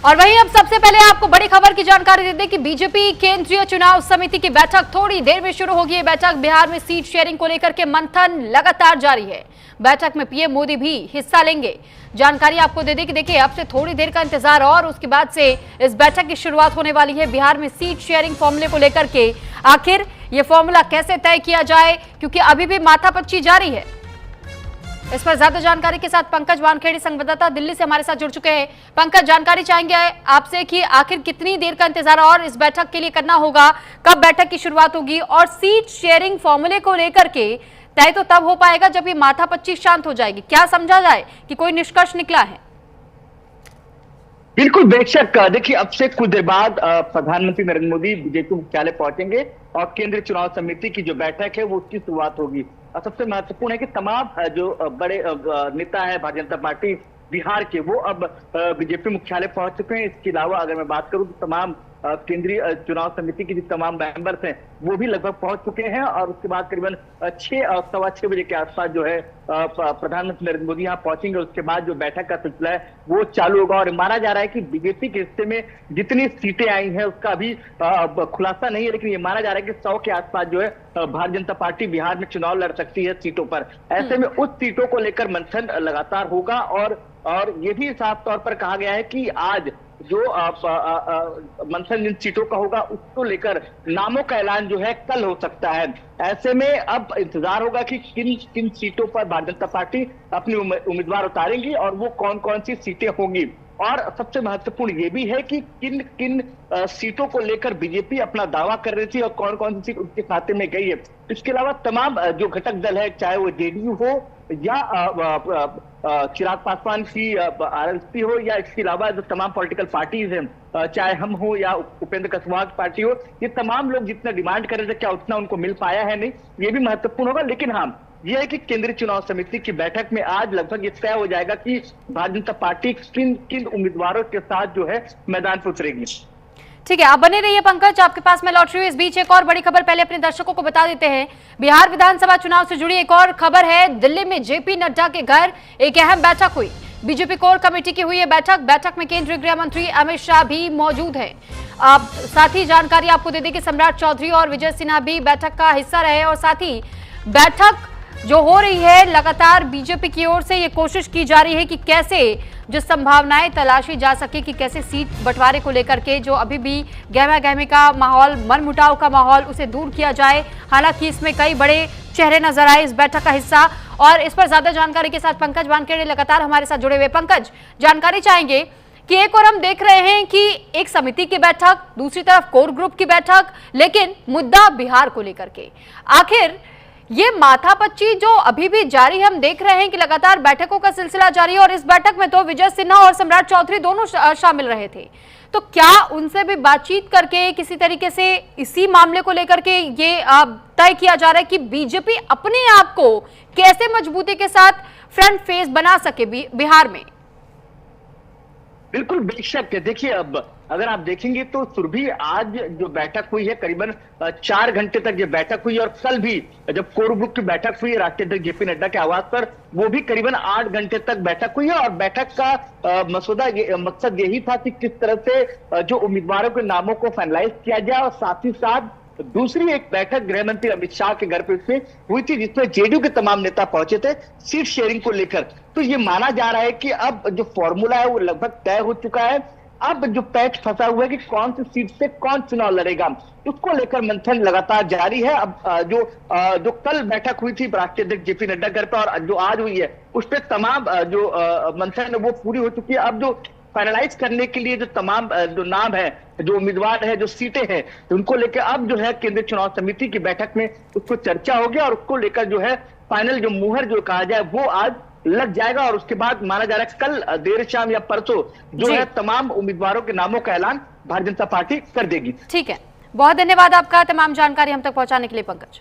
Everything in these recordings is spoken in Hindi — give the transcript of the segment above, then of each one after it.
और वहीं अब सबसे पहले आपको बड़ी खबर की जानकारी दे दें कि बीजेपी केंद्रीय चुनाव समिति की बैठक थोड़ी देर में शुरू होगी। बैठक बिहार में सीट शेयरिंग को लेकर के मंथन लगातार जारी है। बैठक में पीएम मोदी भी हिस्सा लेंगे। जानकारी आपको दे दें कि देखिए अब से थोड़ी देर का इंतजार और उसके बाद से इस बैठक की शुरुआत होने वाली है। बिहार में सीट शेयरिंग फॉर्मूले को लेकर के आखिर ये फॉर्मूला कैसे तय किया जाए, क्योंकि अभी भी माथापच्ची जारी है। इस पर ज्यादा जानकारी के साथ पंकज वानखेड़े संवाददाता दिल्ली से हमारे साथ जुड़ चुके हैं। पंकज, जानकारी चाहेंगे आपसे कि आखिर कितनी देर का इंतजार और इस बैठक के लिए करना होगा, कब बैठक की शुरुआत होगी और सीट शेयरिंग फॉर्मूले को लेकर के तय तो तब हो पाएगा जब ये माथापच्ची शांत हो जाएगी। क्या समझा जाए कि कोई निष्कर्ष निकला है? बिल्कुल बेशक। देखिए अब से कुछ देर बाद प्रधानमंत्री नरेंद्र मोदी बीजेपी मुख्यालय पहुंचेंगे और केंद्रीय चुनाव समिति की जो बैठक है वो उसकी शुरुआत होगी। सबसे महत्वपूर्ण है कि तमाम जो बड़े नेता है भारतीय जनता पार्टी बिहार के, वो अब बीजेपी मुख्यालय पहुंच चुके हैं। इसके अलावा अगर मैं बात करूं तो तमाम केंद्रीय चुनाव समिति के जो तमाम मेंबर्स हैं वो भी लगभग पहुंच चुके हैं और उसके बाद करीबन 6 और 6:15 बजे के आसपास जो है प्रधानमंत्री नरेंद्र मोदी यहाँ पहुंचेंगे। उसके बाद जो बैठक का सिलसिला है वो चालू होगा और माना जा रहा है कि बीजेपी के हिस्से में जितनी सीटें आई हैं उसका अभी खुलासा नहीं है, लेकिन ये माना जा रहा है कि 100 के आसपास जो है भारतीय जनता पार्टी बिहार में चुनाव लड़ सकती है सीटों पर। ऐसे में उस सीटों को लेकर मंथन लगातार होगा और ये भी साफ तौर पर कहा गया है कि आज जो मंथन जिन सीटों का होगा उसको लेकर नामों का ऐलान जो है कल हो सकता है। ऐसे में अब इंतजार होगा कि किन किन सीटों पर भारतीय जनता पार्टी अपनी उम्मीदवार उतारेंगी और वो कौन कौन सी सीटें होंगी। और सबसे महत्वपूर्ण ये भी है कि किन किन सीटों को लेकर बीजेपी अपना दावा कर रही थी और कौन कौन सी सीट उसके खाते में गई है। इसके अलावा तमाम जो घटक दल है, चाहे वो जेडीयू हो या चिराग पासवान की आरएलपी हो या इसके अलावा जो तमाम पॉलिटिकल पार्टीज हैं, चाहे हम हो या उपेंद्र कुशवाहा की पार्टी हो, ये तमाम लोग जितना डिमांड कर रहे थे क्या उतना उनको मिल पाया है नहीं, ये भी महत्वपूर्ण होगा। लेकिन हाँ, यह है कि केंद्रीय चुनाव समिति की बैठक में आज लगभग ये तय हो जाएगा कि भारतीय जनता पार्टी किन किन उम्मीदवारों के साथ जो है मैदान पर उतरेगी। ठीक है, आप बने रहिए पंकज, आपके पास मैं लौट रही हूँ। इस बीच एक और बड़ी खबर पहले अपने दर्शकों को बता देते हैं। बिहार विधानसभा चुनाव से जुड़ी एक और खबर है। दिल्ली में जेपी नड्डा के घर एक अहम बैठक हुई। बीजेपी कोर कमेटी की हुई है बैठक में केंद्रीय गृह मंत्री अमित शाह भी मौजूद है। साथ ही जानकारी आपको दे दें कि सम्राट चौधरी और विजय सिन्हा भी बैठक का हिस्सा रहे और साथ ही बैठक जो हो रही है लगातार बीजेपी की ओर से ये कोशिश की जा रही है कि कैसे जो संभावनाएं तलाशी जा सके कि कैसे सीट बंटवारे को लेकर के जो अभी भी गहमा गहमी का माहौल, मनमुटाव का माहौल, उसे दूर किया जाए। हालांकि इसमें कई बड़े चेहरे नजर आए इस बैठक का हिस्सा और इस पर ज्यादा जानकारी के साथ पंकज वानखेड़े लगातार हमारे साथ जुड़े हुए। पंकज, जानकारी चाहेंगे कि एक और हम देख रहे हैं कि एक समिति की बैठक, दूसरी तरफ कोर ग्रुप की बैठक, लेकिन मुद्दा बिहार को लेकर के आखिर ये माथापच्ची जो अभी भी जारी है। हम देख रहे हैं कि लगातार बैठकों का सिलसिला जारी है और इस बैठक में तो विजय सिन्हा और सम्राट चौधरी दोनों शामिल रहे थे। तो क्या उनसे भी बातचीत करके किसी तरीके से इसी मामले को लेकर के ये तय किया जा रहा है कि बीजेपी अपने आप को कैसे मजबूती के साथ फ्रंट फेस बना सके बिहार में? बिल्कुल बेशक। देखिए अब अगर आप देखेंगे तो सुरभि आज जो बैठक हुई है करीबन 4 घंटे तक ये बैठक हुई और कल भी जब कोर ग्रुप की बैठक हुई राष्ट्रीय अध्यक्ष जेपी नड्डा के आवास पर, वो भी करीबन 8 घंटे तक बैठक हुई है। और बैठक का मसौदा मकसद यही था कि किस तरह से जो उम्मीदवारों के नामों को फाइनलाइज किया जाए और साथ ही साथ दूसरी एक बैठक गृह मंत्री अमित शाह के घर पे हुई थी जिसमें जेडीयू के तमाम नेता पहुंचे थे सीट शेयरिंग को लेकर। तो ये माना जा रहा है कि अब जो फॉर्मूला है वो लगभग तय हो चुका है। अब जो पैच फंसा हुआ है कि कौन सी सीट से कौन चुनाव लड़ेगा, उसको लेकर मंथन लगातार जारी है। अब जो कल बैठक हुई थी राष्ट्रीय अध्यक्ष जेपी नड्डा घर पर और जो आज हुई है उस पर तमाम जो मंथन है वो पूरी हो चुकी है। अब जो फाइनलाइज करने के लिए जो तमाम जो नाम है, जो उम्मीदवार है, जो सीटें हैं, उनको लेकर अब जो है केंद्रीय चुनाव समिति की बैठक में उसको चर्चा होगी और उसको लेकर जो है फाइनल जो मुहर जो कहा जाए वो आज लग जाएगा और उसके बाद माना जा रहा है कल देर शाम या परसों जो है तमाम उम्मीदवारों के नामों का ऐलान भारतीय जनता पार्टी कर देगी। ठीक है, बहुत धन्यवाद आपका तमाम जानकारी हम तक पहुंचाने के लिए पंकज।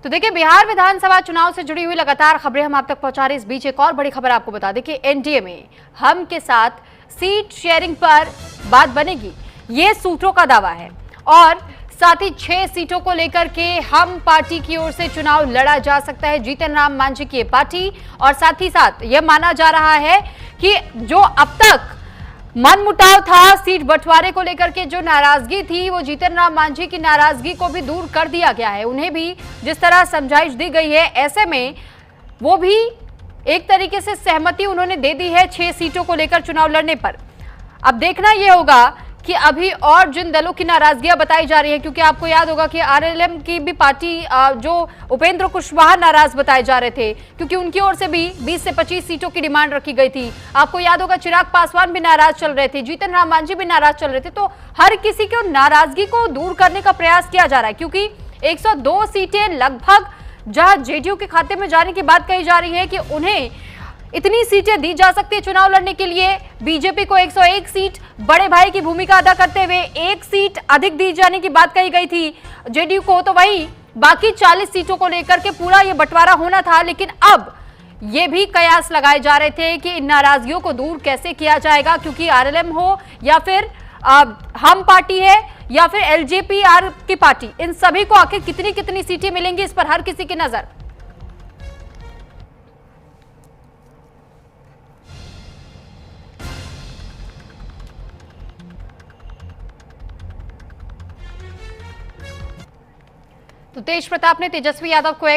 तो देखिए, बिहार विधानसभा चुनाव से जुड़ी हुई लगातार खबरें हम आप तक पहुंचा रहे हैं। इस बीच एक और बड़ी खबर आपको बता दें कि एनडीए में हम के साथ सीट शेयरिंग पर बात बनेगी, ये सूत्रों का दावा है और साथ ही 6 सीटों को लेकर के हम पार्टी की ओर से चुनाव लड़ा जा सकता है। जीतन राम मांझी की पार्टी और साथ ही साथ यह माना जा रहा है कि जो अब तक मनमुटाव था, सीट बंटवारे को लेकर के जो नाराजगी थी वो जीतन राम मांझी की नाराजगी को भी दूर कर दिया गया है। उन्हें भी जिस तरह समझाइश दी गई है, ऐसे में वो भी एक तरीके से सहमति उन्होंने दे दी है 6 सीटों को लेकर चुनाव लड़ने पर। अब देखना यह होगा कि अभी और जिन दलों की नाराजगियां बताई जा रही है, क्योंकि आपको याद होगा कि आरएलएम की भी पार्टी जो उपेंद्र कुशवाहा नाराज बताए जा रहे थे, क्योंकि उनकी ओर से भी 20 से 25 सीटों की डिमांड रखी गई थी। आपको याद होगा चिराग पासवान भी नाराज चल रहे थे, जीतन राम मांझी भी नाराज चल रहे थे। तो हर किसी को नाराजगी को दूर करने का प्रयास किया जा रहा है, क्योंकि 102 सीटें लगभग जहां जेडीयू के खाते में जाने की बात कही जा रही है कि उन्हें इतनी सीटें दी जा सकती है चुनाव लड़ने के लिए। बीजेपी को 101 सीट बड़े भाई की भूमिका अदा करते हुए 1 सीट अधिक दी जाने की बात कही गई थी जेडीयू को, तो वही बाकी 40 सीटों को लेकर के पूरा ये बंटवारा होना था। लेकिन अब ये भी कयास लगाए जा रहे थे कि इन नाराजगियों को दूर कैसे किया जाएगा, क्योंकि आरएलएम हो या फिर हम पार्टी है या फिर एलजेपीआर की पार्टी, इन सभी को आखिर कितनी कितनी सीटें मिलेंगी, इस पर हर किसी की नजर। तो तेज प्रताप ने तेजस्वी यादव को